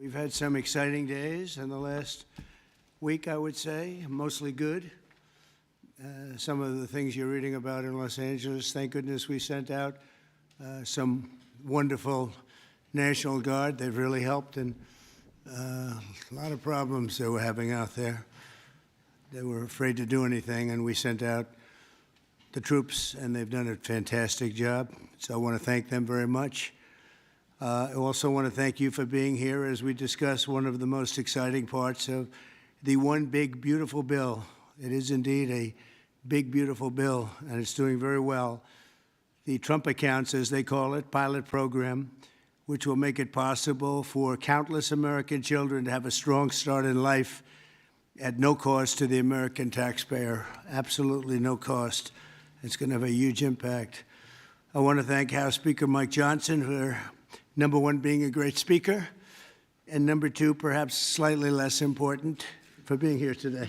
We've had some exciting days in the last week, I would say, mostly good. Some of the things you're reading about in Los Angeles, thank goodness we sent out some wonderful National Guard. They've really helped in a lot of problems they were having out there. They were afraid to do anything, and we sent out the troops, and they've done a fantastic job. So I want to thank them very much. I also want to thank you for being here as we discuss one of the most exciting parts of the One Big Beautiful Bill. It is indeed a big, beautiful bill, and it's doing very well. The Trump accounts, as they call it, pilot program, which will make it possible for countless American children to have a strong start in life at no cost to the American taxpayer, absolutely no cost. It's going to have a huge impact. I want to thank House Speaker Mike Johnson for, number one, being a great speaker, and number two, perhaps slightly less important, for being here today.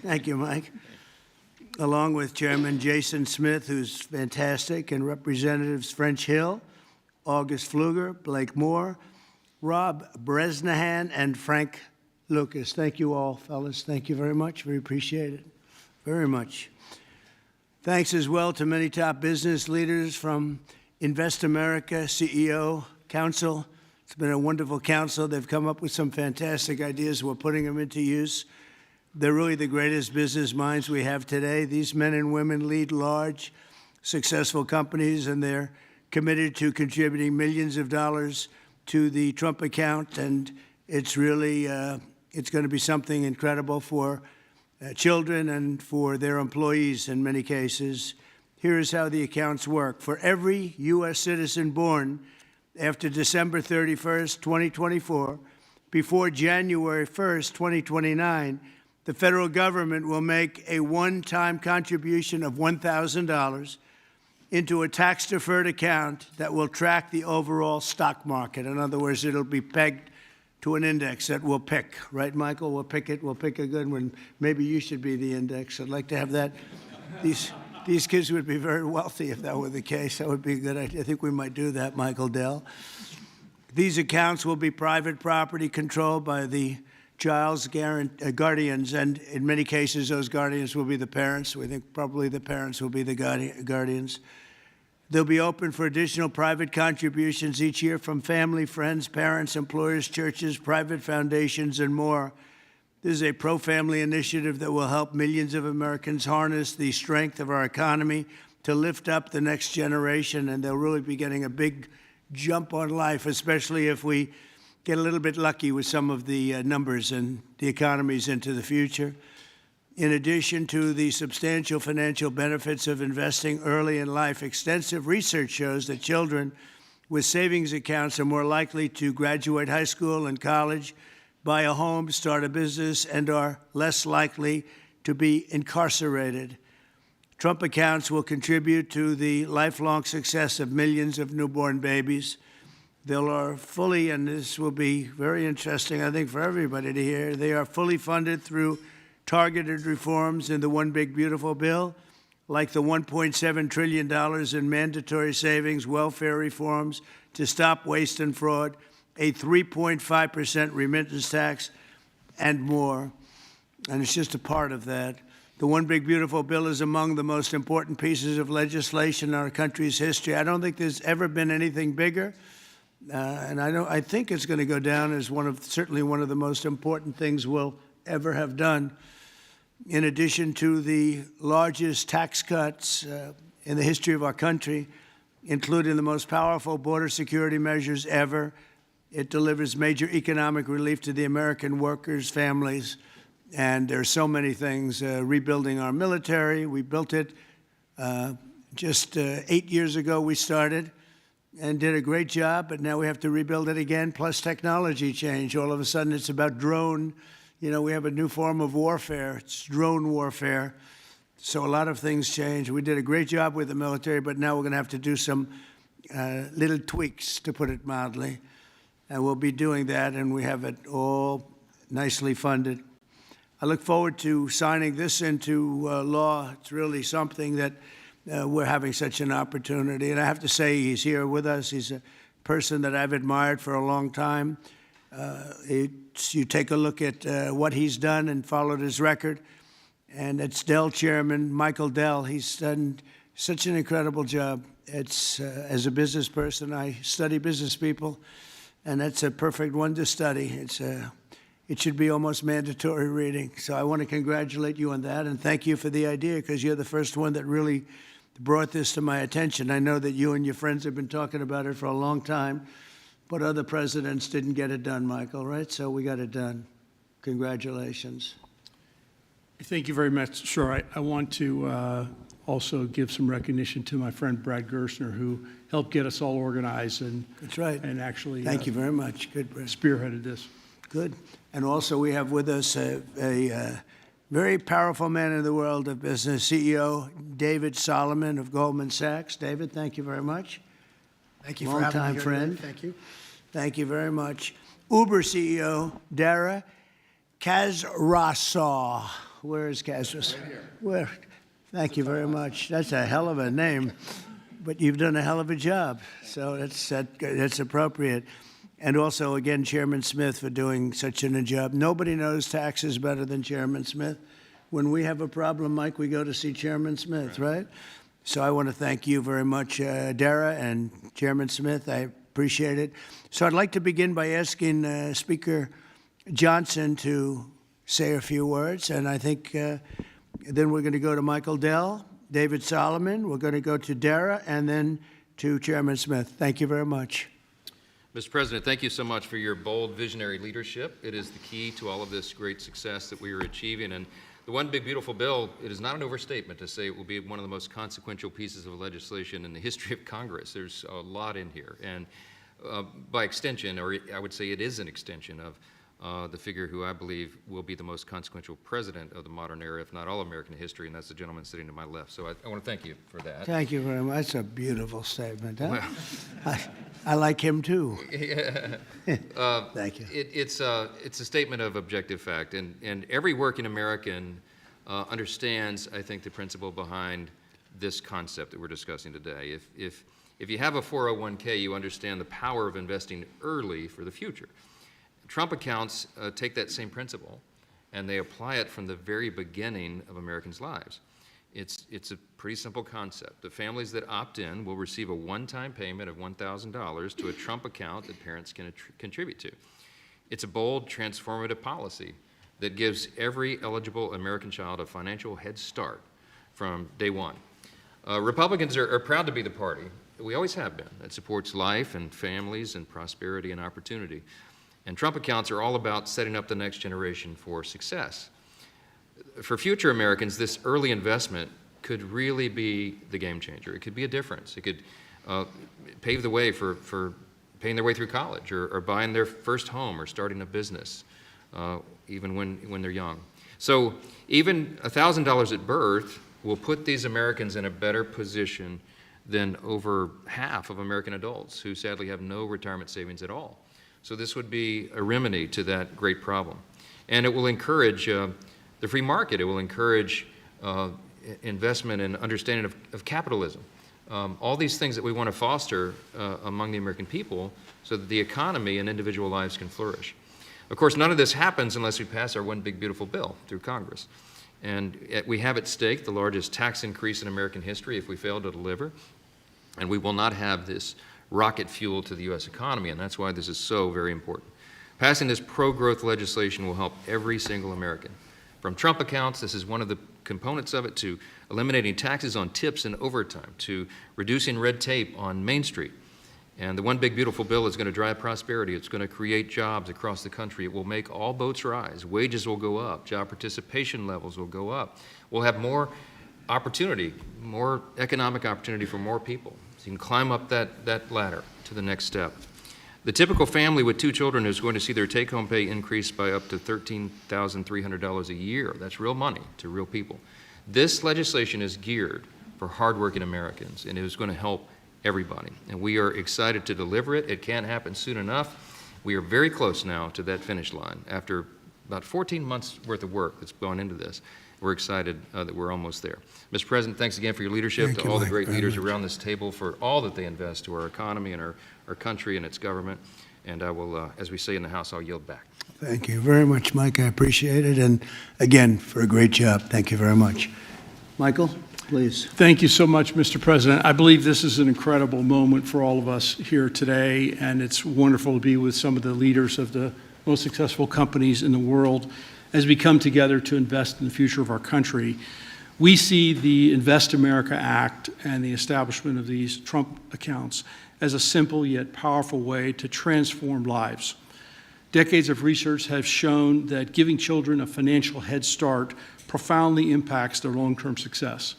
Thank you, Mike. Along with Chairman Jason Smith, who's fantastic, and Representatives French Hill, August Pfluger, Blake Moore, Rob Bresnahan, and Frank Lucas. Thank you all, fellas. Thank you very much. We appreciate it very much. Thanks as well to many top business leaders from Invest America, CEO, Council. It's been a wonderful council. They've come up with some fantastic ideas. We're putting them into use. They're really the greatest business minds we have today. These men and women lead large, successful companies, and they're committed to contributing millions of dollars to the Trump account. And it's really, it's going to be something incredible for children and for their employees in many cases. Here is how the accounts work. For every U.S. citizen born after December 31st, 2024, before January 1st, 2029, the federal government will make a one-time contribution of $1,000 into a tax-deferred account that will track the overall stock market. In other words, it'll be pegged to an index that we'll pick. Right, Michael? We'll pick it. We'll pick a good one. Maybe you should be the index. I'd like to have that. These kids would be very wealthy if that were the case. That would be a good idea. I think we might do that, Michael Dell. These accounts will be private property controlled by the child's guardians, and in many cases, those guardians will be the parents. We think probably the parents will be the guardians. They'll be open for additional private contributions each year from family, friends, parents, employers, churches, private foundations, and more. This is a pro-family initiative that will help millions of Americans harness the strength of our economy to lift up the next generation, and they'll really be getting a big jump on life, especially if we get a little bit lucky with some of the numbers and the economies into the future. In addition to the substantial financial benefits of investing early in life, extensive research shows that children with savings accounts are more likely to graduate high school and college, buy a home, start a business, and are less likely to be incarcerated. Trump accounts will contribute to the lifelong success of millions of newborn babies. They are fully, and this will be very interesting, I think, for everybody to hear, they are fully funded through targeted reforms in the One Big Beautiful Bill, like the $1.7 trillion in mandatory savings, welfare reforms to stop waste and fraud, a 3.5% remittance tax, and more. And it's just a part of that. The One Big Beautiful Bill is among the most important pieces of legislation in our country's history. I don't think there's ever been anything bigger. And I think it's going to go down as certainly one of the most important things we'll ever have done. In addition to the largest tax cuts in the history of our country, including the most powerful border security measures ever, it delivers major economic relief to the American workers' families. And there are so many things. Rebuilding our military, we built it just 8 years ago. We started and did a great job, but now we have to rebuild it again, plus technology change. All of a sudden, it's about drone. You know, we have a new form of warfare. It's drone warfare. So a lot of things change. We did a great job with the military, but now we're going to have to do some little tweaks, to put it mildly. And we'll be doing that, and we have it all nicely funded. I look forward to signing this into law. It's really something that we're having such an opportunity. And I have to say, he's here with us. He's a person that I've admired for a long time. You take a look at what he's done and followed his record, and it's Dell Chairman Michael Dell. He's done such an incredible job. It's as a business person, I study business people, and that's a perfect one to study. It should be almost mandatory reading. So I want to congratulate you on that, and thank you for the idea, because you're the first one that really brought this to my attention. I know that you and your friends have been talking about it for a long time, but other presidents didn't get it done, Michael, right? So we got it done. Congratulations. Thank you very much. Sure. I want to also give some recognition to my friend Brad Gerstner, who helped get us all organized and that's right. And actually thank you very much. Good, Brad. Spearheaded this. Good. And also we have with us a very powerful man in the world of business, CEO David Solomon of Goldman Sachs. David, thank you very much. Thank you for having me Long-time here friend. today. Thank you. Thank you very much. Uber CEO Dara Khosrowshahi. Where is Khosrowshahi? Right here. Where? Thank you very much. That's a hell of a name, but you've done a hell of a job, so that's appropriate. And also, again, Chairman Smith for doing such a job. Nobody knows taxes better than Chairman Smith. When we have a problem, Mike, we go to see Chairman Smith, right? So I want to thank you very much, Dara and Chairman Smith. I appreciate it. So I'd like to begin by asking Speaker Johnson to say a few words, and I think then we're going to go to Michael Dell, David Solomon, we're going to go to Dara, and then to Chairman Smith. Thank you very much. Mr. President, thank you so much for your bold, visionary leadership. It is the key to all of this great success that we are achieving. And the One Big Beautiful Bill, it is not an overstatement to say it will be one of the most consequential pieces of legislation in the history of Congress. There's a lot in here. And by extension, or I would say it is an extension of the figure who I believe will be the most consequential president of the modern era, if not all American history, and that's the gentleman sitting to my left. So I want to thank you for that. Thank you very much. That's a beautiful statement. Huh? Well, I like him too. Yeah. Thank you. It's a statement of objective fact, and every working American understands, I think, the principle behind this concept that we're discussing today. If you have a 401k, you understand the power of investing early for the future. Trump accounts take that same principle, and they apply it from the very beginning of Americans' lives. It's a pretty simple concept. The families that opt in will receive a one-time payment of $1,000 to a Trump account that parents can contribute to. It's a bold, transformative policy that gives every eligible American child a financial head start from day one. Republicans are proud to be the party, we always have been, that supports life and families and prosperity and opportunity. And Trump accounts are all about setting up the next generation for success. For future Americans, this early investment could really be the game changer. It could be a difference. It could pave the way for paying their way through college or buying their first home or starting a business, even when they're young. So even $1,000 at birth will put these Americans in a better position than over half of American adults who sadly have no retirement savings at all. So this would be a remedy to that great problem. And it will encourage the free market. It will encourage investment and understanding of capitalism. All these things that we want to foster among the American people so that the economy and individual lives can flourish. Of course, none of this happens unless we pass our One Big Beautiful Bill through Congress. And we have at stake the largest tax increase in American history if we fail to deliver. And we will not have this rocket fuel to the U.S. economy, and that's why this is so very important. Passing this pro-growth legislation will help every single American. From Trump accounts, this is one of the components of it, to eliminating taxes on tips and overtime, to reducing red tape on Main Street. And the One Big Beautiful Bill is going to drive prosperity. It's going to create jobs across the country. It will make all boats rise. Wages will go up. Job participation levels will go up. We'll have more opportunity, more economic opportunity for more people. So you can climb up that ladder to the next step. The typical family with 2 children is going to see their take-home pay increase by up to $13,300 a year. That's real money to real people. This legislation is geared for hardworking Americans, and it is going to help everybody. And we are excited to deliver it. It can't happen soon enough. We are very close now to that finish line. After about 14 months worth of work that's gone into this, we're excited that we're almost there. Mr. President, thanks again for your leadership, to all the great leaders around this table for all that they invest to our economy and our country and its government. And I will, as we say in the House, I'll yield back. Thank you very much, Mike. I appreciate it. And again, for a great job. Thank you very much. Michael, please. Thank you so much, Mr. President. I believe this is an incredible moment for all of us here today, and it's wonderful to be with some of the leaders of the most successful companies in the world as we come together to invest in the future of our country. We see the Invest America Act and the establishment of these Trump accounts as a simple yet powerful way to transform lives. Decades of research have shown that giving children a financial head start profoundly impacts their long-term success.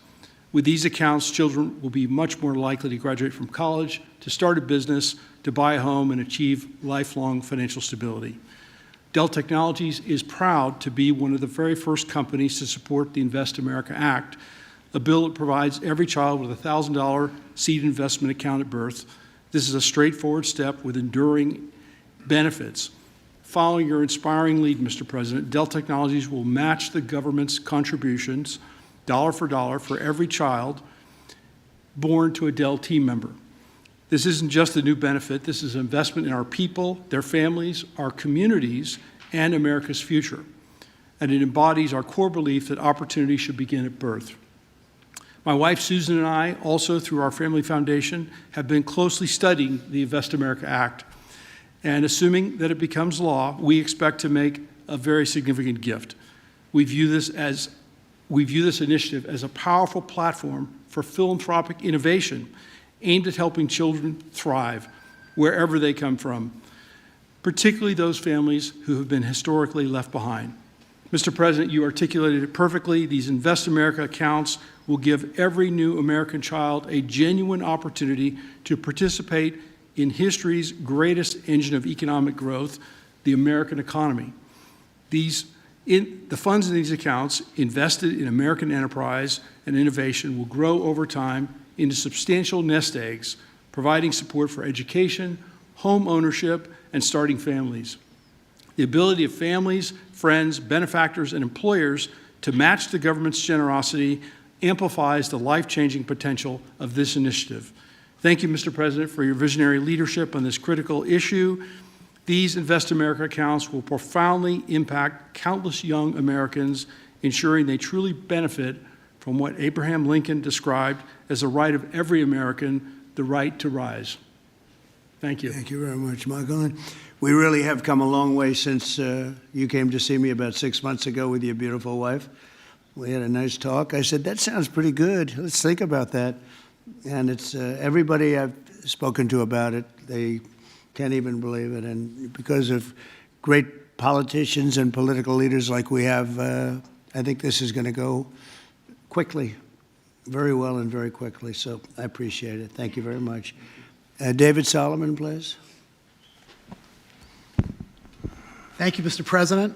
With these accounts, children will be much more likely to graduate from college, to start a business, to buy a home, and achieve lifelong financial stability. Dell Technologies is proud to be one of the very first companies to support the Invest America Act, a bill that provides every child with a $1,000 seed investment account at birth. This is a straightforward step with enduring benefits. Following your inspiring lead, Mr. President, Dell Technologies will match the government's contributions, dollar for every child born to a Dell team member. This isn't just a new benefit, this is an investment in our people, their families, our communities, and America's future. And it embodies our core belief that opportunity should begin at birth. My wife, Susan, and I, also through our family foundation, have been closely studying the Invest America Act. And assuming that it becomes law, we expect to make a very significant gift. We view this initiative as a powerful platform for philanthropic innovation aimed at helping children thrive wherever they come from, particularly those families who have been historically left behind. Mr. President, you articulated it perfectly. These Invest America accounts will give every new American child a genuine opportunity to participate in history's greatest engine of economic growth, the American economy. The funds in these accounts invested in American enterprise and innovation will grow over time into substantial nest eggs, providing support for education, home ownership, and starting families. The ability of families, friends, benefactors, and employers to match the government's generosity amplifies the life-changing potential of this initiative. Thank you, Mr. President, for your visionary leadership on this critical issue. These Invest America accounts will profoundly impact countless young Americans, ensuring they truly benefit from what Abraham Lincoln described as the right of every American, the right to rise. Thank you. Thank you very much, Michael. And we really have come a long way since you came to see me about 6 months ago with your beautiful wife. We had a nice talk. I said, that sounds pretty good. Let's think about that. And it's everybody I've spoken to about it, they can't even believe it. And because of great politicians and political leaders like we have, I think this is going to go quickly, very well and very quickly. So I appreciate it. Thank you very much. David Solomon, please. Thank you, Mr. President.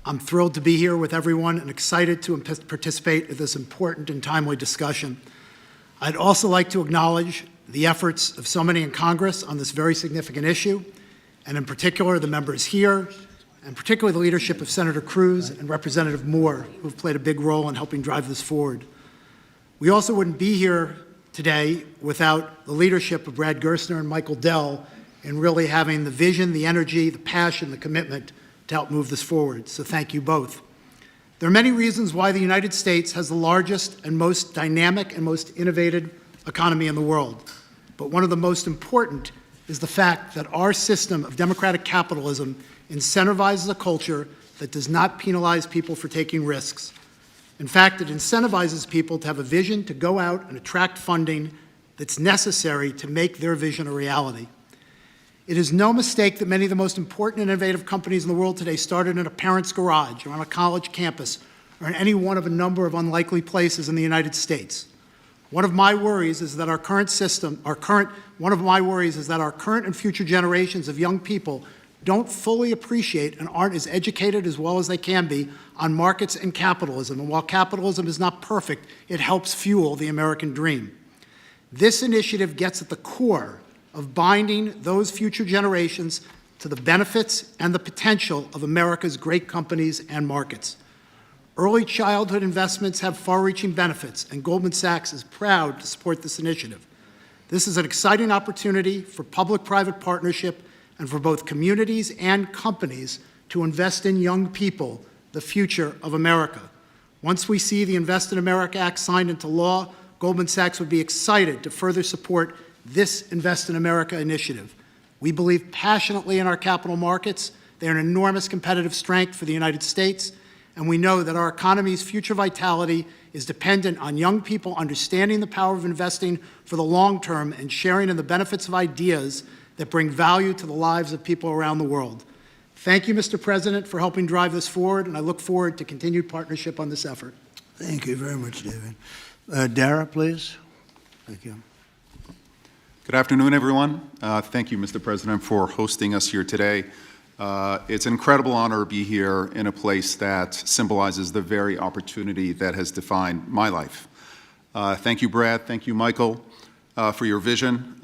I'm thrilled to be here with everyone and excited to participate in this important and timely discussion. I'd also like to acknowledge the efforts of so many in Congress on this very significant issue, and in particular the members here, and particularly the leadership of Senator Cruz and Representative Moore, who have played a big role in helping drive this forward. We also wouldn't be here today without the leadership of Brad Gerstner and Michael Dell in really having the vision, the energy, the passion, the commitment to help move this forward. So thank you both. There are many reasons why the United States has the largest and most dynamic and most innovative economy in the world. But one of the most important is the fact that our system of democratic capitalism incentivizes a culture that does not penalize people for taking risks. In fact, it incentivizes people to have a vision, to go out and attract funding that's necessary to make their vision a reality. It is no mistake that many of the most important and innovative companies in the world today started in a parent's garage or on a college campus or in any one of a number of unlikely places in the United States. One of my worries is that our current and future generations of young people don't fully appreciate and aren't as educated as well as they can be on markets and capitalism. And while capitalism is not perfect, it helps fuel the American dream. This initiative gets at the core of binding those future generations to the benefits and the potential of America's great companies and markets. Early childhood investments have far-reaching benefits, and Goldman Sachs is proud to support this initiative. This is an exciting opportunity for public-private partnership and for both communities and companies to invest in young people, the future of America. Once we see the Invest in America Act signed into law, Goldman Sachs would be excited to further support this Invest in America initiative. We believe passionately in our capital markets. They're an enormous competitive strength for the United States, and we know that our economy's future vitality is dependent on young people understanding the power of investing for the long term and sharing in the benefits of ideas that bring value to the lives of people around the world. Thank you, Mr. President, for helping drive this forward, and I look forward to continued partnership on this effort. Thank you very much, David. Dara, please. Thank you. Good afternoon, everyone. Thank you, Mr. President, for hosting us here today. It's an incredible honor to be here in a place that symbolizes the very opportunity that has defined my life. Thank you, Brad. Thank you, Michael, for your vision.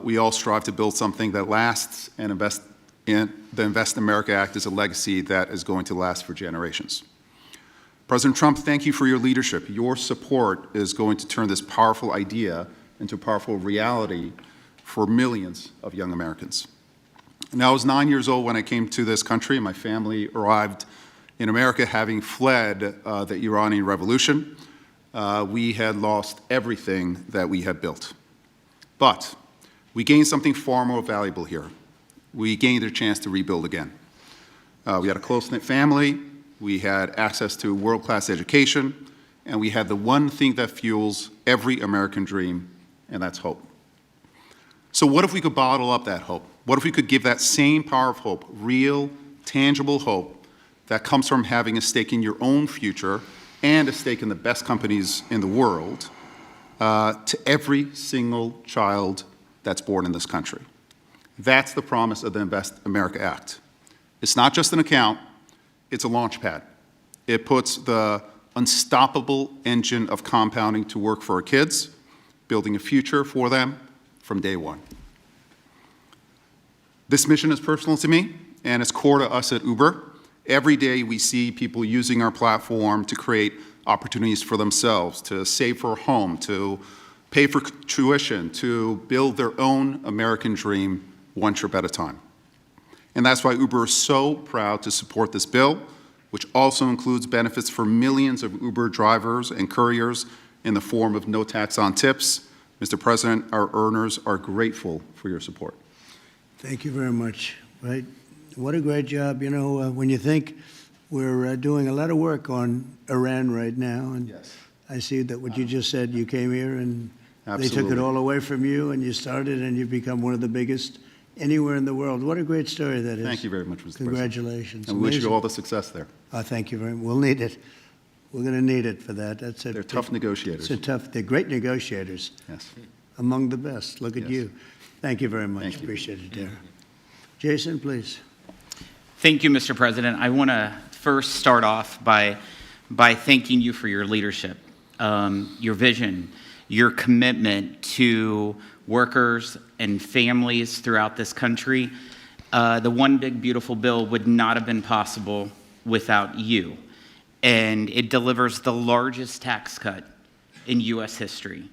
We all strive to build something that lasts, and the Invest in America Act is a legacy that is going to last for generations. President Trump, thank you for your leadership. Your support is going to turn this powerful idea into powerful reality for millions of young Americans. And I was 9 years old when I came to this country. My family arrived in America having fled the Iranian Revolution. We had lost everything that we had built. But we gained something far more valuable here. We gained a chance to rebuild again. We had a close-knit family, we had access to world-class education, and we had the one thing that fuels every American dream, and that's hope. So what if we could bottle up that hope? What if we could give that same power of hope, real, tangible hope, that comes from having a stake in your own future and a stake in the best companies in the world, to every single child that's born in this country? That's the promise of the Invest America Act. It's not just an account, it's a launch pad. It puts the unstoppable engine of compounding to work for our kids, building a future for them from day one. This mission is personal to me, and it's core to us at Uber. Every day we see people using our platform to create opportunities for themselves, to save for a home, to pay for tuition, to build their own American dream one trip at a time. And that's why Uber is so proud to support this bill, which also includes benefits for millions of Uber drivers and couriers in the form of no tax on tips. Mr. President, our earners are grateful for your support. Thank you very much. Right? What a great job. You know, when you think we're doing a lot of work on Iran right now, and Yes. I see that what you just said, you came here and they took Absolutely. it all away from you, and you started, and you've become one of the biggest anywhere in the world. What a great story that is. Thank you very much, Mr. President. Congratulations. And we wish you Amazing. all the success there. Thank you very much. We'll need it. We're going to need it for that. That's it. They're tough negotiators. They're great negotiators, Yes. among the best. Look at Yes. you. Thank you very much. Thank you. Appreciate it, Dara. Jason, please. Thank you, Mr. President. I want to first start off by thanking you for your leadership, your vision, your commitment to workers and families throughout this country. The One Big Beautiful Bill would not have been possible without you. And it delivers the largest tax cut in U.S. history,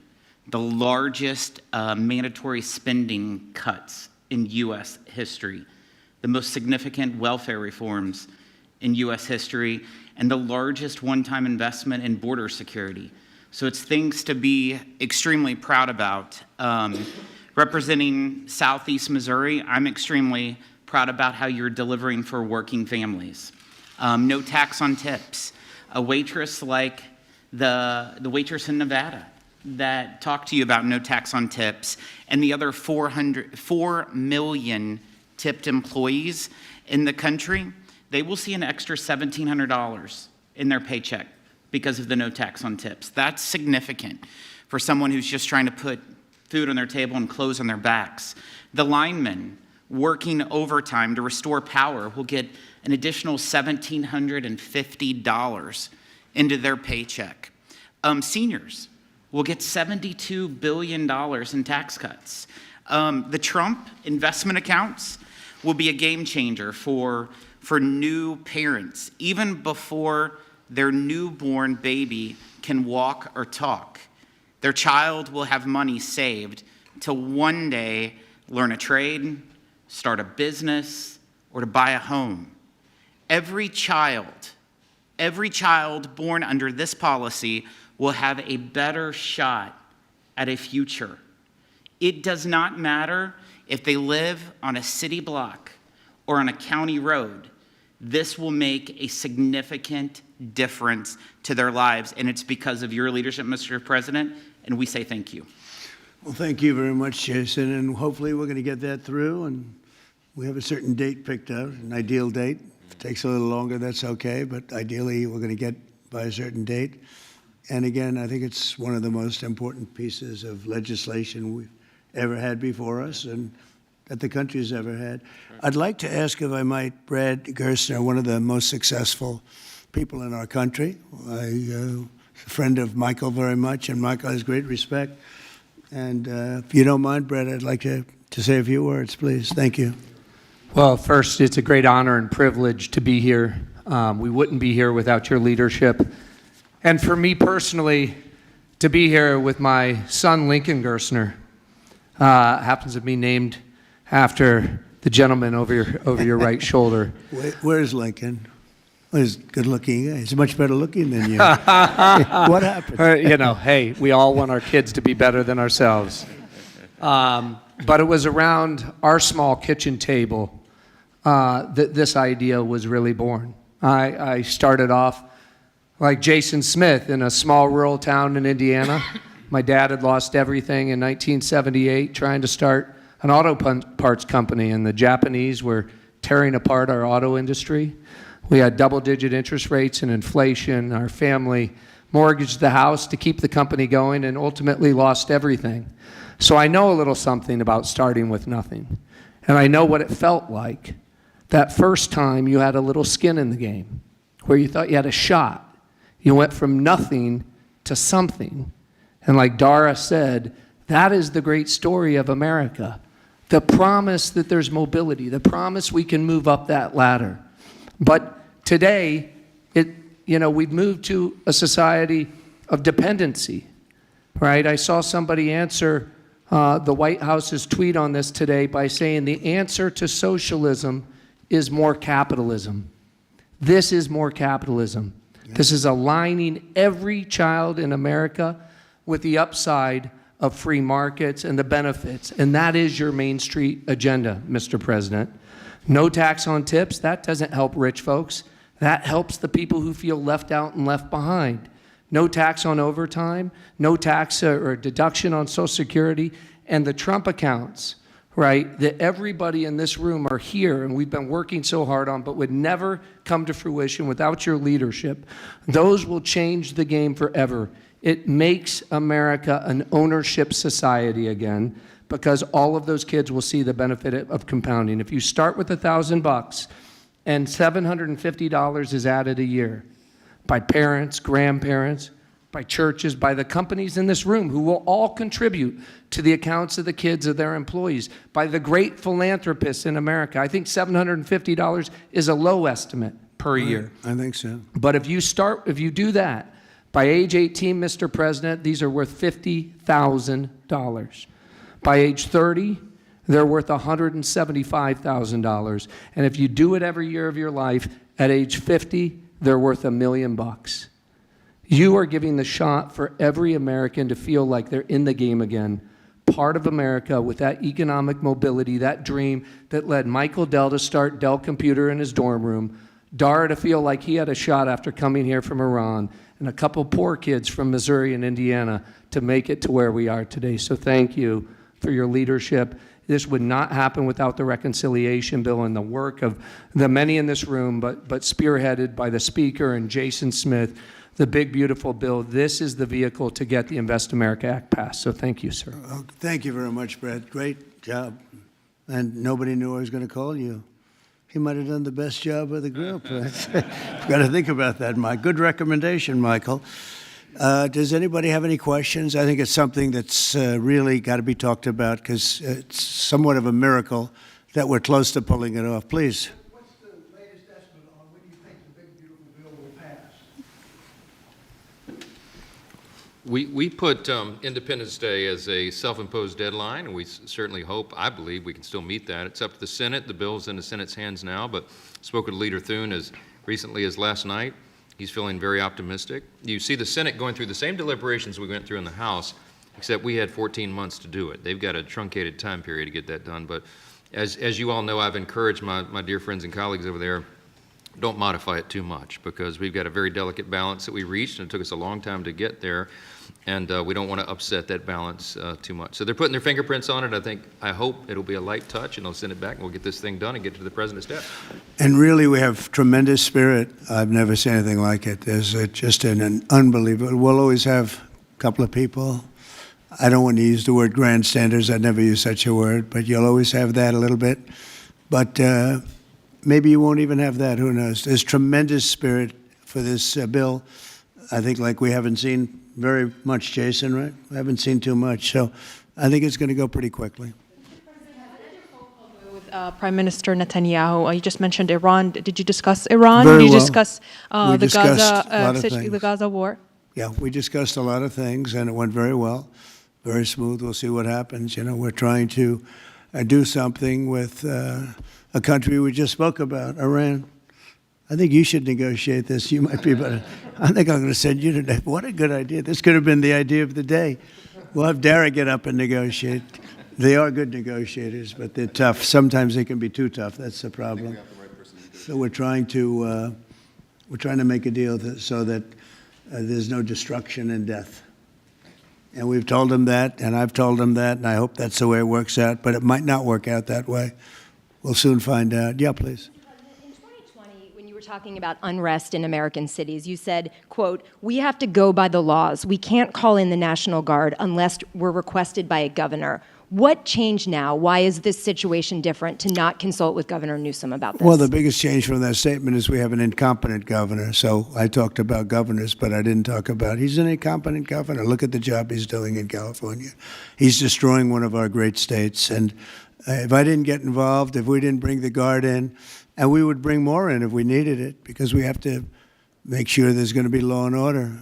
the largest mandatory spending cuts in U.S. history, the most significant welfare reforms in U.S. history, and the largest one-time investment in border security. So it's things to be extremely proud about. Representing Southeast Missouri, I'm extremely proud about how you're delivering for working families. No tax on tips. A waitress like the waitress in Nevada that talked to you about no tax on tips, and the other 4 million tipped employees in the country, they will see an extra $1,700 in their paycheck because of the no tax on tips. That's significant for someone who's just trying to put food on their table and clothes on their backs. The linemen working overtime to restore power will get an additional $1,750 into their paycheck. Seniors will get $72 billion in tax cuts. The Trump investment accounts will be a game changer for new parents, even before their newborn baby can walk or talk. Their child will have money saved to one day learn a trade, start a business, or to buy a home. Every child born under this policy will have a better shot at a future. It does not matter if they live on a city block or on a county road. This will make a significant difference to their lives, and it's because of your leadership, Mr. President, and we say thank you. Well, thank you very much, Jason, and hopefully we're going to get that through, and we have a certain date picked out, an ideal date. If it takes a little longer, that's okay, but ideally we're going to get by a certain date. And again, I think it's one of the most important pieces of legislation we've ever had before us and that the country's ever had. I'd like to ask, if I might, Brad Gerstner, one of the most successful people in our country. I'm a friend of Michael very much, and Michael has great respect. And if you don't mind, Brad, I'd like to say a few words, please. Thank you. Well, first, it's a great honor and privilege to be here. We wouldn't be here without your leadership. And for me personally, to be here with my son, Lincoln Gerstner, happens to be named after the gentleman over your right shoulder. Where's Lincoln? Well, he's good looking. He's much better looking than you. What happened? Hey, we all want our kids to be better than ourselves. But it was around our small kitchen table that this idea was really born. I started off like Jason Smith in a small rural town in Indiana. My dad had lost everything in 1978 trying to start an auto parts company, and the Japanese were tearing apart our auto industry. We had double-digit interest rates and inflation. Our family mortgaged the house to keep the company going and ultimately lost everything. So I know a little something about starting with nothing. And I know what it felt like that first time you had a little skin in the game, where you thought you had a shot. You went from nothing to something. And like Dara said, that is the great story of America. The promise that there's mobility, the promise we can move up that ladder. But today, we've moved to a society of dependency, right? I saw somebody answer the White House's tweet on this today by saying the answer to socialism is more capitalism. This is more capitalism. Yeah. This is aligning every child in America with the upside of free markets and the benefits. And that is your Main Street agenda, Mr. President. No tax on tips, that doesn't help rich folks. That helps the people who feel left out and left behind. No tax on overtime, no tax or deduction on Social Security, and the Trump accounts, right, that everybody in this room are here and we've been working so hard on, but would never come to fruition without your leadership. Those will change the game forever. It makes America an ownership society again, because all of those kids will see the benefit of compounding. If you start with $1,000 and $750 is added a year by parents, grandparents, by churches, by the companies in this room who will all contribute to the accounts of the kids of their employees, by the great philanthropists in America. I think $750 is a low estimate per year. I think so. But if you do that, by age 18, Mr. President, these are worth $50,000. By age 30, they're worth $175,000. And if you do it every year of your life, at age 50, they're worth $1 million. You are giving the shot for every American to feel like they're in the game again, part of America with that economic mobility, that dream that led Michael Dell to start Dell Computer in his dorm room, Dara to feel like he had a shot after coming here from Iran, and a couple poor kids from Missouri and Indiana to make it to where we are today. So thank you for your leadership. This would not happen without the reconciliation bill and the work of the many in this room, but spearheaded by the Speaker and Jason Smith, the big, beautiful bill. This is the vehicle to get the Invest America Act passed. So thank you, sir. Well, thank you very much, Brad. Great job. And nobody knew I was going to call you. He might have done the best job of the group. I've got to think about that, Mike. Good recommendation, Michael. Does anybody have any questions? I think it's something that's really got to be talked about, because it's somewhat of a miracle that we're close to pulling it off. Please. What's the latest estimate on when you think the big, beautiful bill will pass? We put Independence Day as a self-imposed deadline, and we certainly hope, I believe, we can still meet that. It's up to the Senate. The bill's in the Senate's hands now, but spoke with Leader Thune as recently as last night. He's feeling very optimistic. You see the Senate going through the same deliberations we went through in the House, except we had 14 months to do it. They've got a truncated time period to get that done. But as you all know, I've encouraged my dear friends and colleagues over there, don't modify it too much, because we've got a very delicate balance that we reached, and it took us a long time to get there, and we don't want to upset that balance too much. So they're putting their fingerprints on it. I hope it'll be a light touch, and they'll send it back, and we'll get this thing done and get to the president's desk. And really, we have tremendous spirit. I've never seen anything like it. There's just an unbelievable, we'll always have a couple of people. I don't want to use the word grandstanders. I'd never use such a word, but you'll always have that a little bit. But maybe you won't even have that. Who knows? There's tremendous spirit for this bill. I think like we haven't seen very much, Jason, right? We haven't seen too much. So I think it's going to go pretty quickly. With Prime Minister Netanyahu, you just mentioned Iran. Did you discuss Iran? Very Did you well. discuss We discussed a lot of the things. Gaza war? Yeah, we discussed a lot of things, and it went very well, very smooth. We'll see what happens. You know, we're trying to do something with a country we just spoke about, Iran. I think you should negotiate this. You might be better. I think I'm going to send you today. What a good idea. This could have been the idea of the day. We'll have Dara get up and negotiate. They are good negotiators, but they're tough. Sometimes they can be too tough. That's the problem. So we're trying to make a deal so that there's no destruction and death. And we've told them that, and I've told them that, and I hope that's the way it works out, but it might not work out that way. We'll soon find out. Yeah, please. In 2020, when you were talking about unrest in American cities, you said, quote, "We have to go by the laws. We can't call in the National Guard unless we're requested by a governor." What changed now? Why is this situation different to not consult with Governor Newsom about this? Well, the biggest change from that statement is we have an incompetent governor. So I talked about governors, but I didn't talk about, he's an incompetent governor. Look at the job he's doing in California. He's destroying one of our great states. And if I didn't get involved, if we didn't bring the Guard in, and we would bring more in if we needed it, because we have to make sure there's going to be law and order.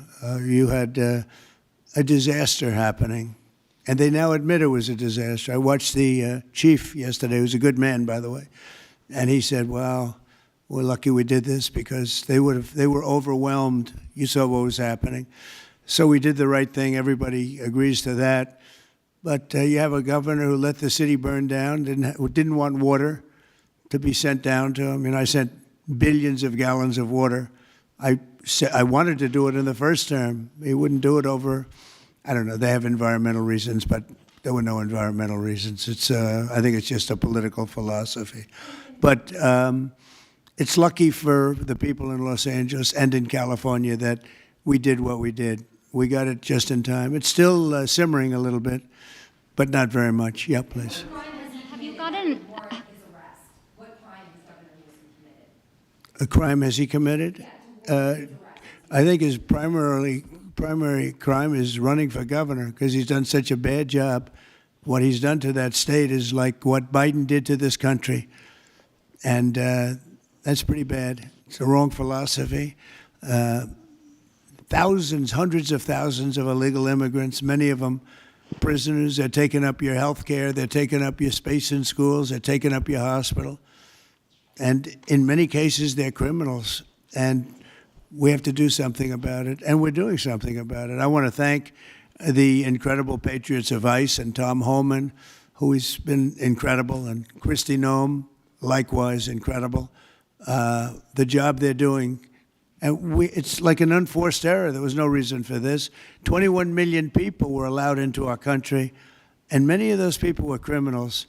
You had a disaster happening. And they now admit it was a disaster. I watched the chief yesterday, who's a good man, by the way, and he said, "Wow, we're lucky we did this because they were overwhelmed. You saw what was happening." So we did the right thing. Everybody agrees to that. But you have a governor who let the city burn down, didn't want water to be sent down to him. I sent billions of gallons of water. I wanted to do it in the first term. He wouldn't do it over. I don't know. They have environmental reasons, but there were no environmental reasons. I think it's just a political philosophy. But it's lucky for the people in Los Angeles and in California that we did what we did. We got it just in time. It's still simmering a little bit, but not very much. Yeah, please. Have you gotten... A crime has he committed? I think his primary crime is running for governor because he's done such a bad job. What he's done to that state is like what Biden did to this country. And that's pretty bad. It's the wrong philosophy. Thousands, hundreds of thousands of illegal immigrants, many of them prisoners. They're taking up your health care. They're taking up your space in schools. They're taking up your hospital. And in many cases, they're criminals. And we have to do something about it, and we're doing something about it. I want to thank the incredible patriots of ICE and Tom Homan, who has been incredible, and Kristi Noem, likewise incredible. The job they're doing, and it's like an unforced error. There was no reason for this. 21 million people were allowed into our country, and many of those people were criminals,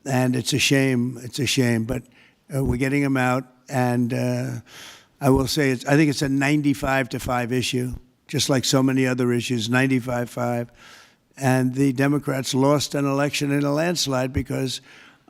and it's a shame. It's a shame, but we're getting them out, and I will say, I think it's a 95-5 issue, just like so many other issues, 95-5. And the Democrats lost an election in a landslide because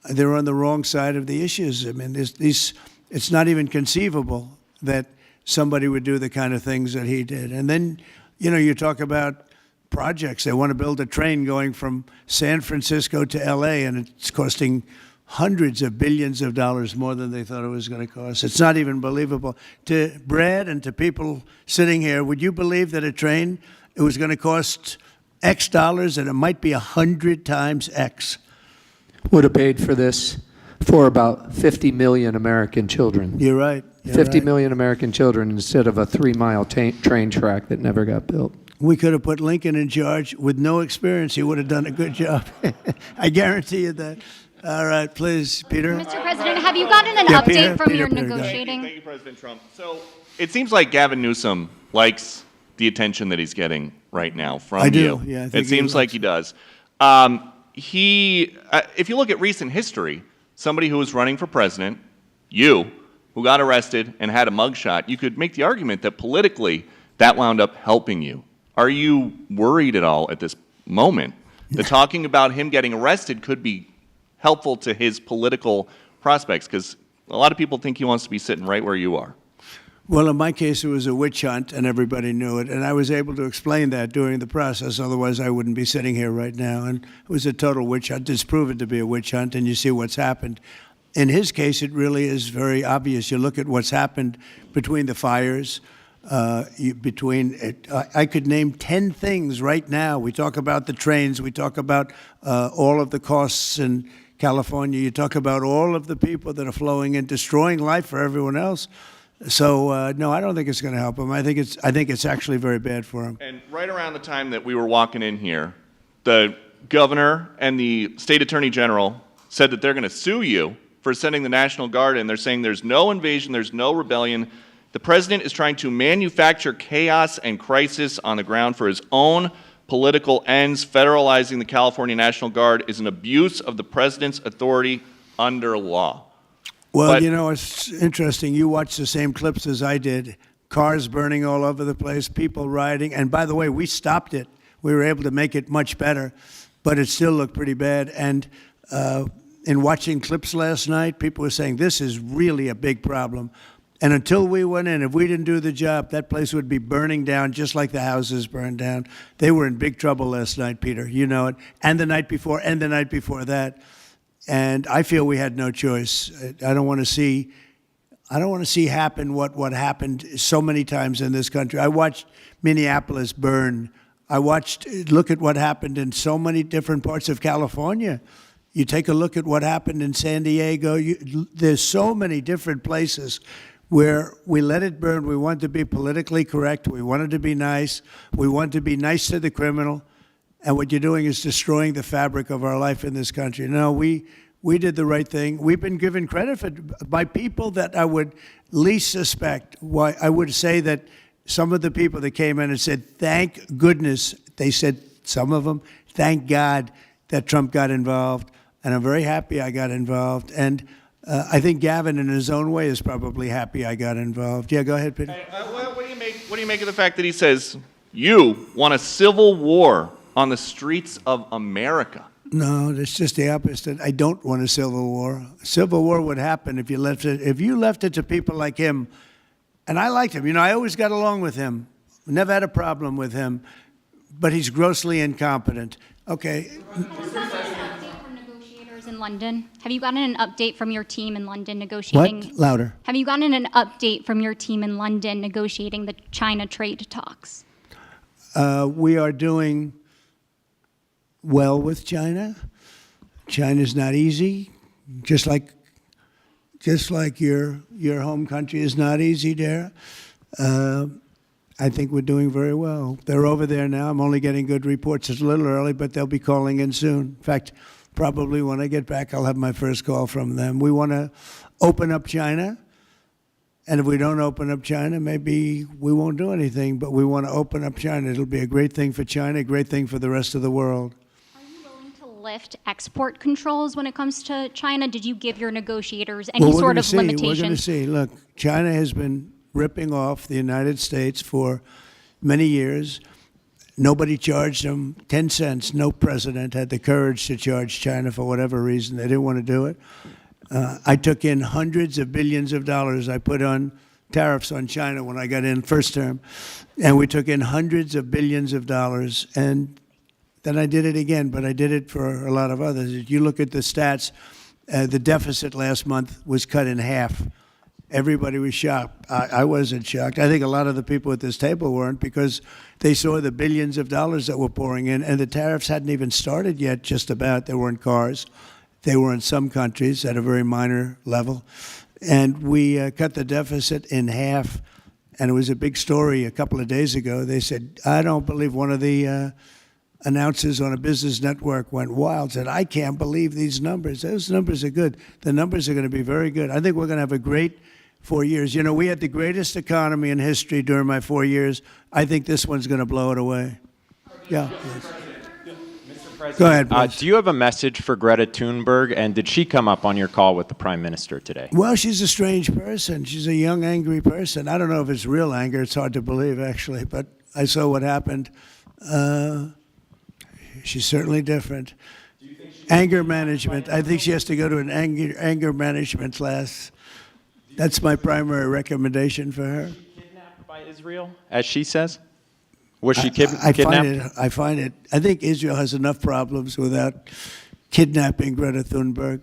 they're on the wrong side of the issues. I mean, it's not even conceivable that somebody would do the kind of things that he did. And then, you talk about projects. They want to build a train going from San Francisco to L.A., and it's costing hundreds of billions of dollars more than they thought it was going to cost. It's not even believable. To Brad and to people sitting here, would you believe that a train it was going to cost X dollars, and it might be 100 times X. Would have paid for this for about 50 million American children. You're right. You're 50 right. million American children instead of a 3-mile train track that never got built. We could have put Lincoln in charge with no experience. He would have done a good job. I guarantee you that. All right, please, Peter. Mr. President, have you gotten an Yeah, update Peter, from your Peter, go ahead. negotiating? Thank you, President Trump. So it seems like Gavin Newsom likes the attention that he's getting right now from I do, you. yeah, I think it he seems like likes he does. If you look at recent history, somebody who was running for president, you, who got arrested and had a mugshot, you could make the argument that politically that wound up helping you. Are you worried at all at this moment that talking about him getting arrested could be helpful to his political prospects? Because a lot of people think he wants to be sitting right where you are. Well, in my case, it was a witch hunt, and everybody knew it. And I was able to explain that during the process. Otherwise, I wouldn't be sitting here right now. And it was a total witch hunt. It's proven to be a witch hunt, and you see what's happened. In his case, it really is very obvious. You look at what's happened between the fires, I could name 10 things right now. We talk about the trains. We talk about all of the costs in California. You talk about all of the people that are flowing in, destroying life for everyone else. So no, I don't think it's going to help him. I think it's actually very bad for him. And right around the time that we were walking in here, the governor and the state attorney general said that they're going to sue you for sending the National Guard in. They're saying there's no invasion, there's no rebellion. The president is trying to manufacture chaos and crisis on the ground for his own political ends. Federalizing the California National Guard is an abuse of the president's authority under law. Well, But- you know, it's interesting. You watched the same clips as I did. Cars burning all over the place, people rioting. And by the way, we stopped it. We were able to make it much better, but it still looked pretty bad. And in watching clips last night, people were saying this is really a big problem. And until we went in, if we didn't do the job, that place would be burning down just like the houses burned down. They were in big trouble last night, Peter. You know it. And the night before, and the night before that. And I feel we had no choice. I don't want to see happen what happened so many times in this country. I watched Minneapolis burn. Look at what happened in so many different parts of California. You take a look at what happened in San Diego. There's so many different places where we let it burn. We wanted to be politically correct. We wanted to be nice. We wanted to be nice to the criminal. And what you're doing is destroying the fabric of our life in this country. No, we did the right thing. We've been given credit for by people that I would least suspect. Why I would say that some of the people that came in and said, thank goodness, they said, some of them, thank God that Trump got involved. And I'm very happy I got involved. And I think Gavin, in his own way, is probably happy I got involved. Yeah, go ahead, Peter. What do you make of the fact that he says you want a civil war on the streets of America? No, that's just the opposite. I don't want a civil war. A civil war would happen if you left it to people like him. And I liked him. You know, I always got along with him. Never had a problem with him. But he's grossly incompetent. Okay. In London? Have you gotten an update from your team in London negotiating? What? Louder. Have you gotten an update from your team in London negotiating the China trade talks? We are doing well with China. China's not easy, just like your home country is not easy there. I think we're doing very well. They're over there now. I'm only getting good reports. It's a little early, but they'll be calling in soon. In fact, probably when I get back, I'll have my first call from them. We want to open up China. And if we don't open up China, maybe we won't do anything. But we want to open up China. It'll be a great thing for China, a great thing for the rest of the world. Are you willing to lift export controls when it comes to China? Did you give your negotiators any sort of limitations? We're going to see. Look, China has been ripping off the United States for many years. Nobody charged them 10 cents. No president had the courage to charge China for whatever reason. They didn't want to do it. I took in hundreds of billions of dollars. I put on tariffs on China when I got in first term. And we took in hundreds of billions of dollars. And then I did it again, but I did it for a lot of others. If you look at the stats, the deficit last month was cut in half. everybody was shocked. I wasn't shocked. I think a lot of the people at this table weren't, because they saw the billions of dollars that were pouring in, and the tariffs hadn't even started yet, just about. There weren't cars. They were in some countries at a very minor level. And we cut the deficit in half, and it was a big story a couple of days ago. They said, I don't believe, one of the announcers on a business network went wild, said, I can't believe these numbers. Those numbers are good. The numbers are going to be very good. I think we're going to have a great 4 years. You know, we had the greatest economy in history during my 4 years. I think this one's going to blow it away. Yeah. Go ahead, please. Do you have a message for Greta Thunberg, and did she come up on your call with the Prime Minister today? Well, she's a strange person. She's a young, angry person. I don't know if it's real anger. It's hard to believe, actually, but I saw what happened. She's certainly different. Anger management. I think she has to go to an anger management class. That's my primary recommendation for her. Was she kidnapped by Israel, as she says? Was she I kidnapped? find it. I think Israel has enough problems without kidnapping Greta Thunberg.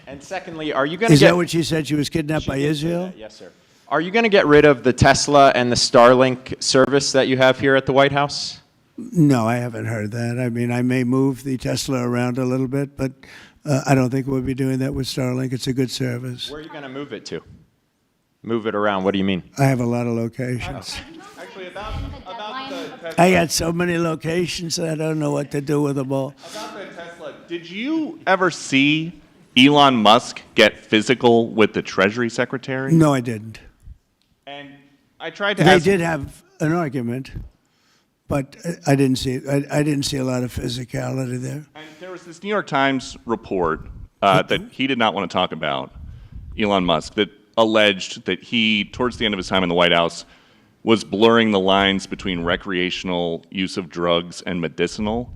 And secondly, are you going to Is that what she said? She was kidnapped by Israel? Yes, sir. Are you going to get rid of the Tesla and the Starlink service that you have here at the White House? No, I haven't heard that. I mean, I may move the Tesla around a little bit, but I don't think we'll be doing that with Starlink. It's a good service. Where are you going to move it to? Move it around. What do you mean? I have a lot of locations. Actually, about the Tesla. I got so many locations that I don't know what to do with them all. About the Tesla, did you ever see Elon Musk get physical with the Treasury Secretary? No, I didn't. And I tried to They ask. did have an argument, but I didn't see I didn't see a lot of physicality there. And there was this New York Times report that he did not want to talk about, Elon Musk, that alleged that he, towards the end of his time in the White House, was blurring the lines between recreational use of drugs and medicinal.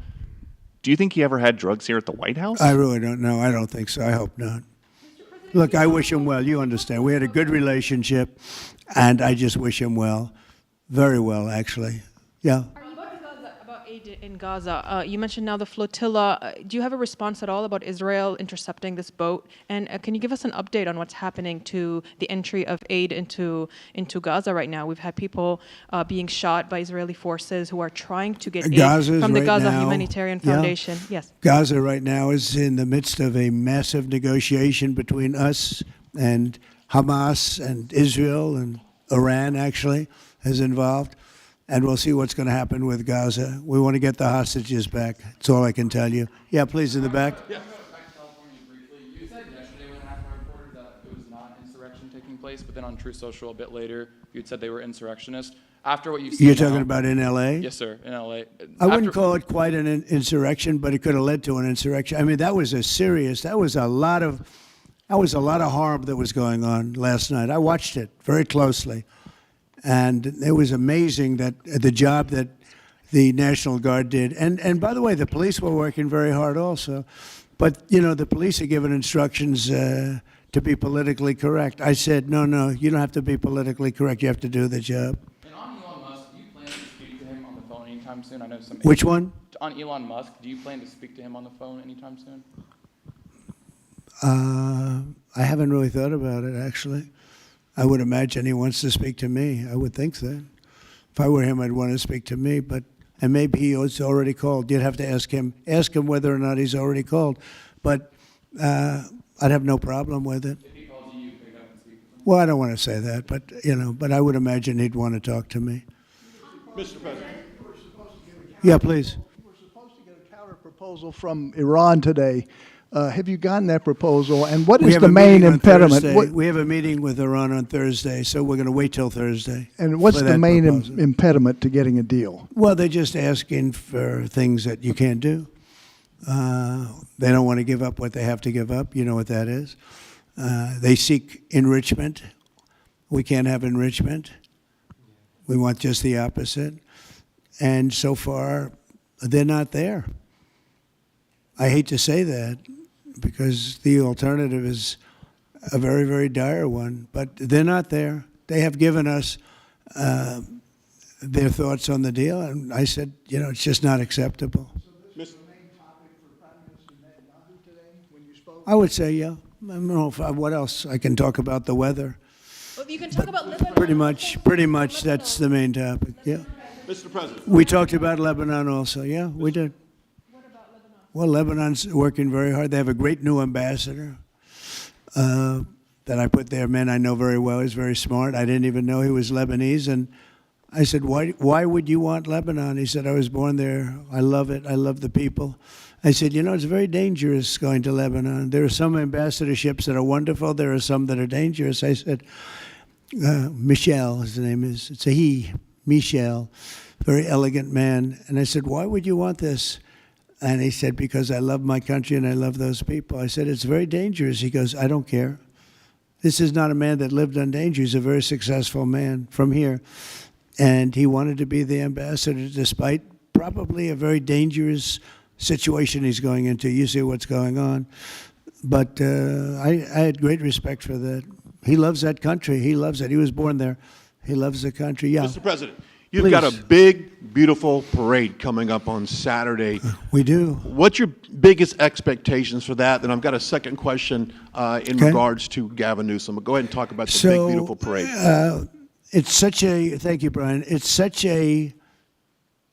Do you think he ever had drugs here at the White House? I really don't know. I don't think so. I hope not. Look, I wish him well. You understand. We had a good relationship, and I just wish him well. Very well, actually. Yeah. About aid in Gaza, you mentioned now the flotilla. Do you have a response at all about Israel intercepting this boat? And can you give us an update on what's happening to the entry of aid into Gaza right now? We've had people being shot by Israeli forces who are trying to get aid from the right Gaza now, Humanitarian yeah. Foundation. Yes. Gaza right now is in the midst of a massive negotiation between us and Hamas and Israel, and Iran actually is involved. And we'll see what's going to happen with Gaza. We want to get the hostages back. That's all I can tell you. Yeah, please, in the back. Back to California briefly. You said yesterday when I reported that it was not insurrection taking place, but then on Truth Social a bit later, you'd said they were insurrectionists. After what you've seen You're talking now- about in L.A.? Yes, sir, in L.A. I wouldn't call it quite an insurrection, but it could have led to an insurrection. I mean, that was a lot of harm that was going on last night. I watched it very closely. And it was amazing that the job that the National Guard did. And by the way, the police were working very hard also. But, you know, the police are given instructions to be politically correct. I said, no, you don't have to be politically correct. You have to do the job. And on Elon Musk, do you plan to speak to him on the phone anytime soon? I know some. Which one? On Elon Musk, do you plan to speak to him on the phone anytime soon? I haven't really thought about it, actually. I would imagine he wants to speak to me. I would think that. If I were him, I'd want to speak to me, and maybe he's already called. You'd have to ask him whether or not he's already called. But I'd have no problem with it. If he calls you, you pick up and speak with him. Well, I don't want to say that, but I would imagine he'd want to talk to me. Mr. President. Yeah, please. We're supposed to get a counter proposal from Iran today. Have you gotten that proposal? And what is the main impediment? We have a meeting with Iran on Thursday, so we're going to wait till Thursday. And what's for the that main proposal. impediment to getting a deal? Well, they're just asking for things that you can't do. They don't want to give up what they have to give up. You know what that is. They seek enrichment. We can't have enrichment. We want just the opposite. And so far, they're not there. I hate to say that because the alternative is a very, very dire one, but they're not there. They have given us their thoughts on the deal, and I said, it's just not acceptable. So this was the main topic for Prime Minister Netanyahu today when you spoke? I would say, yeah. I don't know what else. I can talk about the weather. you can talk about Lebanon. Pretty much, that's the main topic, yeah. Mr. President. We talked about Lebanon also, yeah, we did. What about Lebanon? Well, Lebanon's working very hard. They have a great new ambassador that I put there, man I know very well. He's very smart. I didn't even know he was Lebanese, and I said, why would you want Lebanon? He said, I was born there. I love it. I love the people. I said, you know, it's very dangerous going to Lebanon. There are some ambassadorships that are wonderful. There are some that are dangerous. I said, Michel, his name is, it's a he, Michel, very elegant man. And I said, why would you want this? And he said, because I love my country and I love those people. I said, it's very dangerous. He goes, I don't care. This is not a man that lived on danger. He's a very successful man from here. And he wanted to be the ambassador despite probably a very dangerous situation he's going into. You see what's going on. But I had great respect for that. He loves that country. He loves it. He was born there. He loves the country. Yeah. Mr. President, you've got a big, beautiful parade coming up on Saturday. We do. What's your biggest expectations for that? And I've got a second question in regards to Gavin Newsom. But go ahead and talk about the big, beautiful parade. It's such a, thank you, Brian. It's such a,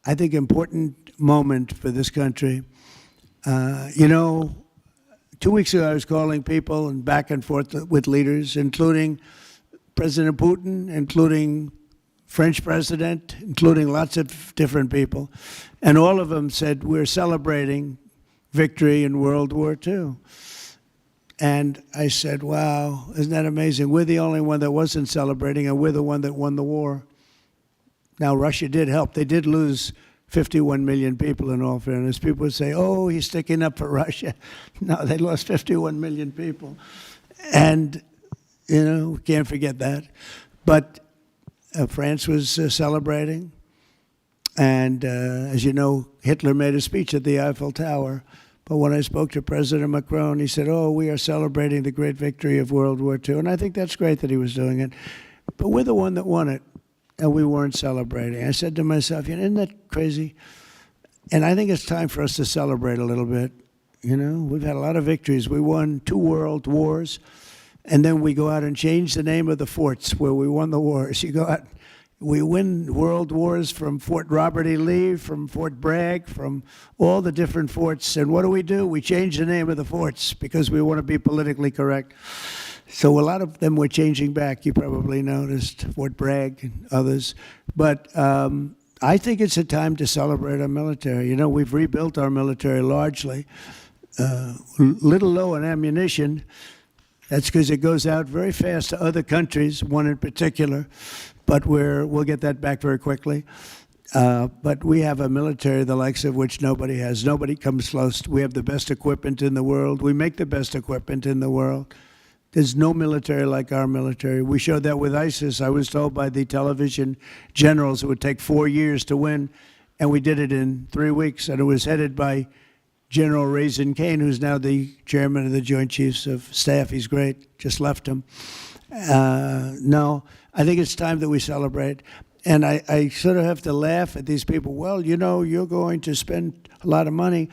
I think, important moment for this country. You know, 2 weeks ago I was calling people and back and forth with leaders, including President Putin, including French president, including lots of different people. And all of them said, we're celebrating victory in World War II. And I said, wow, isn't that amazing? We're the only one that wasn't celebrating, and we're the one that won the war. Now, Russia did help. They did lose 51 million people, in all fairness. People would say, oh, he's sticking up for Russia. No, they lost 51 million people. And, you know, we can't forget that. But France was celebrating. And, as you know, Hitler made a speech at the Eiffel Tower. But when I spoke to President Macron, he said, oh, we are celebrating the great victory of World War II. And I think that's great that he was doing it. But we're the one that won it, and we weren't celebrating. I said to myself, you know, isn't that crazy? And I think it's time for us to celebrate a little bit. You know, we've had a lot of victories. We won 2 world wars, and then we go out and change the name of the forts where we won the wars. You go out. We win world wars from Fort Robert E. Lee, from Fort Bragg, from all the different forts. And what do? We change the name of the forts because we want to be politically correct. So a lot of them were changing back. You probably noticed Fort Bragg and others. But I think it's a time to celebrate our military. You know, we've rebuilt our military largely. Little low on ammunition. That's because it goes out very fast to other countries, one in particular. But we'll get that back very quickly. But we have a military the likes of which nobody has. Nobody comes close. We have the best equipment in the world. We make the best equipment in the world. There's no military like our military. We showed that with ISIS. I was told by the television generals it would take 4 years to win, and we did it in 3 weeks. And it was headed by General Raisin Kane, who's now the chairman of the Joint Chiefs of Staff. He's great. Just left him. No, I think it's time that we celebrate. And I sort of have to laugh at these people. Well, you know, you're going to spend a lot of money.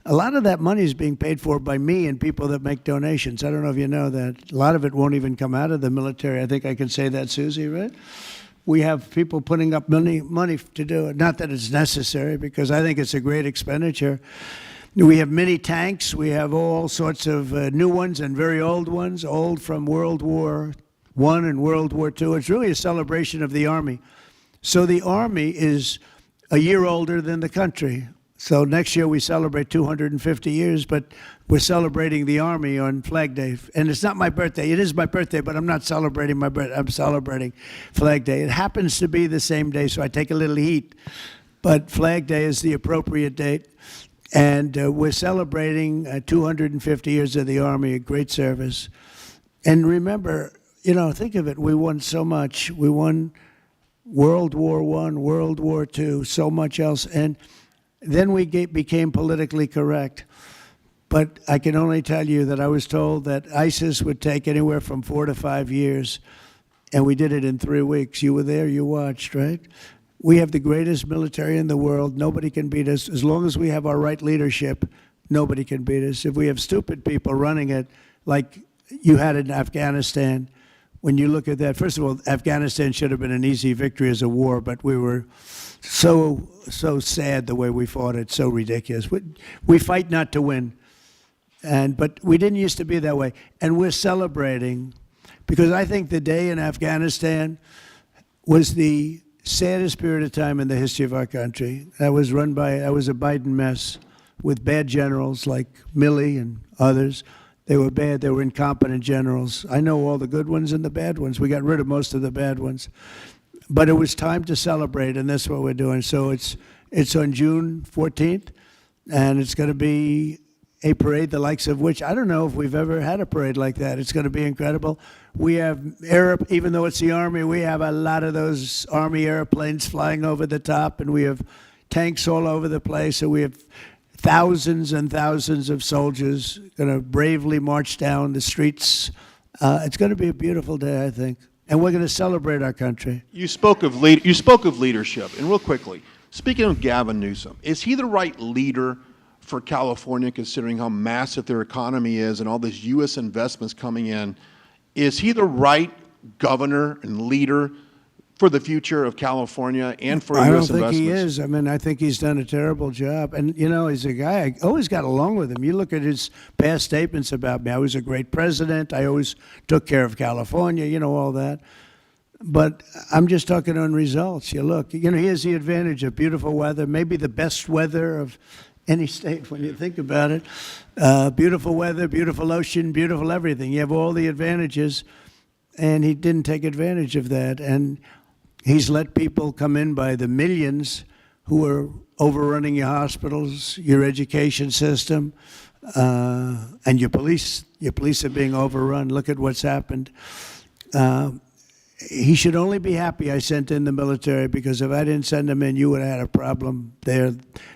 A lot of that money is being paid for by me and people that make donations. I don't know if you know that. A lot of it won't even come out of the military. I think I can say that, Susie, right? We have people putting up money to do it. Not that it's necessary, because I think it's a great expenditure. We have many tanks. We have all sorts of new ones and very old ones, old from World War I and World War II. It's really a celebration of the Army. So the Army is a year older than the country. So next year we celebrate 250 years, but we're celebrating the Army on Flag Day. And it's not my birthday. It is my birthday, but I'm not celebrating my birthday. I'm celebrating Flag Day. It happens to be the same day, so I take a little heat. But Flag Day is the appropriate date. And we're celebrating 250 years of the Army, a great service. And remember, you know, think of it. We won so much. We won World War I, World War II, so much else. And then we became politically correct. But I can only tell you that I was told that ISIS would take anywhere from 4 to 5 years. And we did it in 3 weeks. You were there, you watched, right? We have the greatest military in the world. Nobody can beat us. As long as we have our right leadership, nobody can beat us. If we have stupid people running it, like you had in Afghanistan, when you look at that, first of all, Afghanistan should have been an easy victory as a war, but we were so sad the way we fought it, so ridiculous. We fight not to win, but we didn't used to be that way. And we're celebrating, because I think the day in Afghanistan was the saddest period of time in the history of our country. That was a Biden mess with bad generals like Milley and others. They were bad. They were incompetent generals. I know all the good ones and the bad ones. We got rid of most of the bad ones. But it was time to celebrate, and that's what we're doing. So it's on June 14th, and it's going to be a parade the likes of which I don't know if we've ever had a parade like that. It's going to be incredible. We have even though it's the Army, we have a lot of those Army airplanes flying over the top, and we have tanks all over the place. So we have thousands and thousands of soldiers going to bravely march down the streets. It's going to be a beautiful day, I think, and we're going to celebrate our country. You spoke of leadership, and real quickly, speaking of Gavin Newsom, is he the right leader for California, considering how massive their economy is and all these U.S. investments coming in? Is he the right governor and leader for the future of California and for U.S. investments? I don't think he is. I mean, I think he's done a terrible job. And, you know, he's a guy, I always got along with him. You look at his past statements about me. I was a great president. I always took care of California, you know, all that. But I'm just talking on results. You look, you know, he has the advantage of beautiful weather, maybe the best weather of any state when you think about it. Beautiful weather, beautiful ocean, beautiful everything. You have all the advantages, and he didn't take advantage of that. And he's let people come in by the millions who are overrunning your hospitals, your education system, and your police. Your police are being overrun. Look at what's happened. He should only be happy I sent in the military, because if I didn't send them in, you would have had a problem there,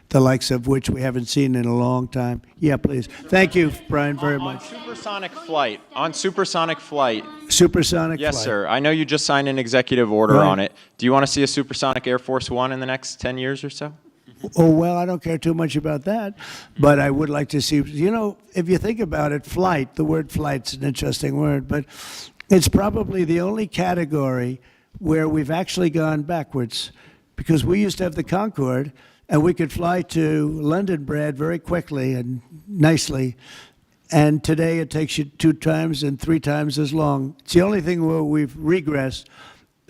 the likes of which we haven't seen in a long time. Yeah, please. Thank you, Brian, very much. Supersonic flight. Supersonic flight. Yes, sir. I know you just signed an executive order on it. Do you want to see a supersonic Air Force One in the next 10 years or so? Oh, well, I don't care too much about that, but I would like to see, you know, if you think about it, flight, the word flight's an interesting word, but it's probably the only category where we've actually gone backwards, because we used to have the Concorde, and we could fly to London, Brad, very quickly and nicely. And today it takes you 2 times and 3 times as long. It's the only thing where we've regressed.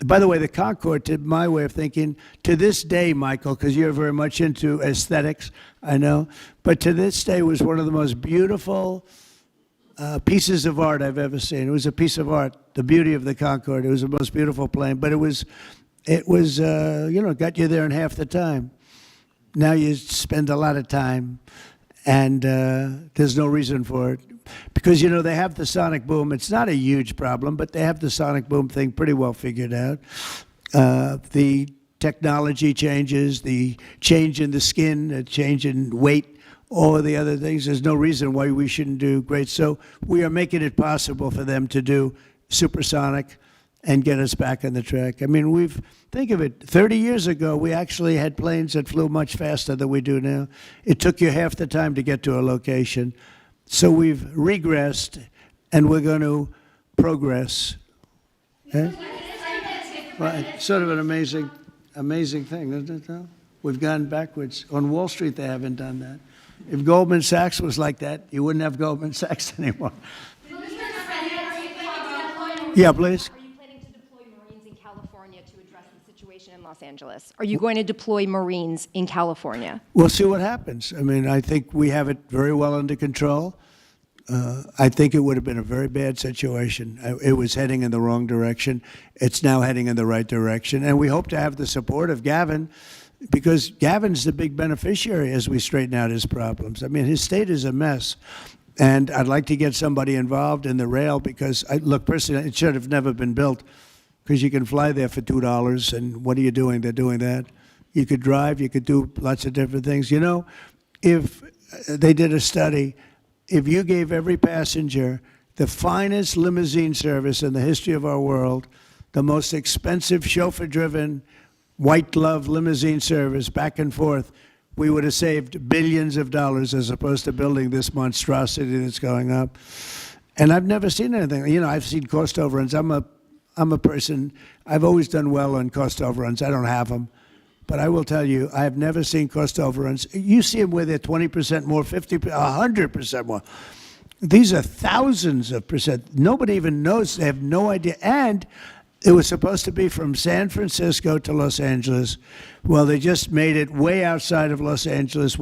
By the way, the Concorde, to my way of thinking, to this day, Michael, because you're very much into aesthetics, I know, but to this day was one of the most beautiful pieces of art I've ever seen. It was a piece of art, the beauty of the Concorde. It was the most beautiful plane, but it was you know, got you there in half the time. Now you spend a lot of time, and there's no reason for it. Because, you know, they have the sonic boom. It's not a huge problem, but they have the sonic boom thing pretty well figured out. The technology changes, the change in the skin, the change in weight, all of the other things. There's no reason why we shouldn't do great. So we are making it possible for them to do supersonic and get us back on the track. I mean, think of it, 30 years ago, we actually had planes that flew much faster than we do now. It took you half the time to get to a location. So we've regressed, and we're going to progress. Eh? Right. It's sort of an amazing thing, isn't it, though? We've gone backwards. On Wall Street, they haven't done that. If Goldman Sachs was like that, you wouldn't have Goldman Sachs anymore. Yeah, please. Are you planning to deploy Marines in California to address the situation in Los Angeles? Are you going to deploy Marines in California? We'll see what happens. I mean, I think we have it very well under control. I think it would have been a very bad situation. It was heading in the wrong direction. It's now heading in the right direction. And we hope to have the support of Gavin, because Gavin's the big beneficiary as we straighten out his problems. I mean, his state is a mess. And I'd like to get somebody involved in the rail, because, look, personally, it should have never been built, because you can fly there for $2, and what are you doing? They're doing that. You could drive. You could do lots of different things. You know, if they did a study, if you gave every passenger the finest limousine service in the history of our world, the most expensive chauffeur-driven, white-glove limousine service back and forth, we would have saved billions of dollars as opposed to building this monstrosity that's going up. And I've never seen anything. You know, I've seen cost overruns. I'm a I'm a person, I've always done well on cost overruns. I don't have them. But I will tell you, I have never seen cost overruns. You see them where they're 20% more, 50%, 100% more. These are thousands of percent. Nobody even knows. They have no idea. And it was supposed to be from San Francisco to Los Angeles. Well, they just made it way outside of Los Angeles.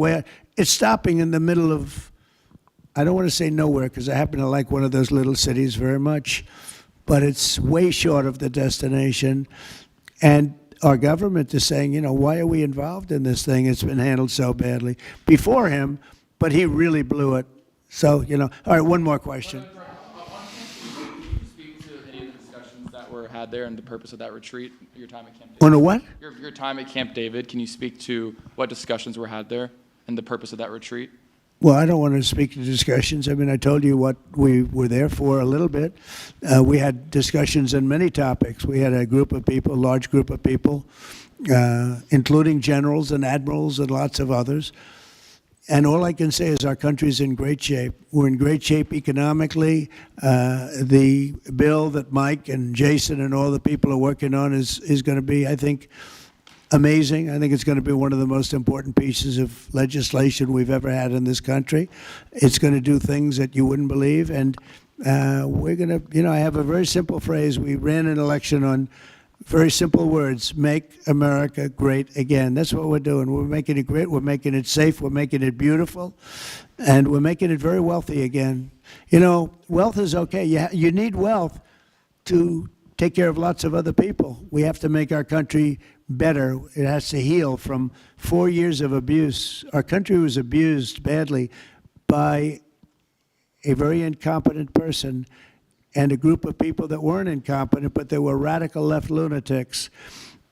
It's stopping in the middle of, I don't want to say nowhere because I happen to like one of those little cities very much, but it's way short of the destination. And our government is saying, you know, why are we involved in this thing? It's been handled so badly before him, but he really blew it. So, you know, all right, one more question. Can you speak to any of the discussions that were had there and the purpose of that retreat, your time at Camp David? On a what? Your time at Camp David, can you speak to what discussions were had there and the purpose of that retreat? Well, I don't want to speak to discussions. I mean, I told you what we were there for a little bit. We had discussions on many topics. We had a group of people, a large group of people, including generals and admirals and lots of others. And all I can say is our country's in great shape. We're in great shape economically. The bill that Mike and Jason and all the people are working on is going to be, I think, amazing. I think it's going to be one of the most important pieces of legislation we've ever had in this country. It's going to do things that you wouldn't believe. And we're going to, you know, I have a very simple phrase. We ran an election on very simple words: make America great again. That's what we're doing. We're making it great. We're making it safe. We're making it beautiful. And we're making it very wealthy again. You know, wealth is okay. You need wealth to take care of lots of other people. We have to make our country better. It has to heal from 4 years of abuse. Our country was abused badly by a very incompetent person and a group of people that weren't incompetent, but they were radical left lunatics.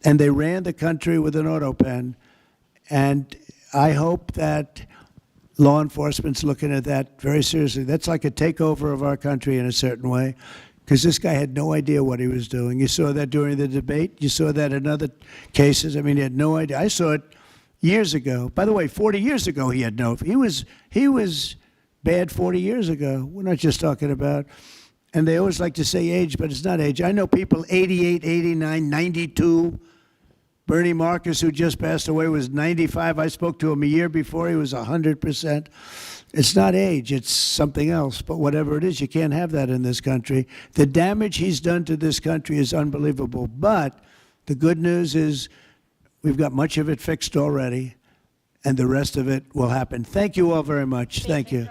And they ran the country with an auto pen. And I hope that law enforcement's looking at that very seriously. That's like a takeover of our country in a certain way, because this guy had no idea what he was doing. You saw that during the debate. You saw that in other cases. I mean, he had no idea. I saw it years ago. By the way, 40 years ago, he had no. He was bad 40 years ago. We're not just talking about. And they always like to say age, but it's not age. I know people 88, 89, 92. Bernie Marcus, who just passed away, was 95. I spoke to him a year before. He was 100%. It's not age, it's something else. But whatever it is, you can't have that in this country. The damage he's done to this country is unbelievable. But the good news is we've got much of it fixed already, and the rest of it will happen. Thank you all very much. Thank you.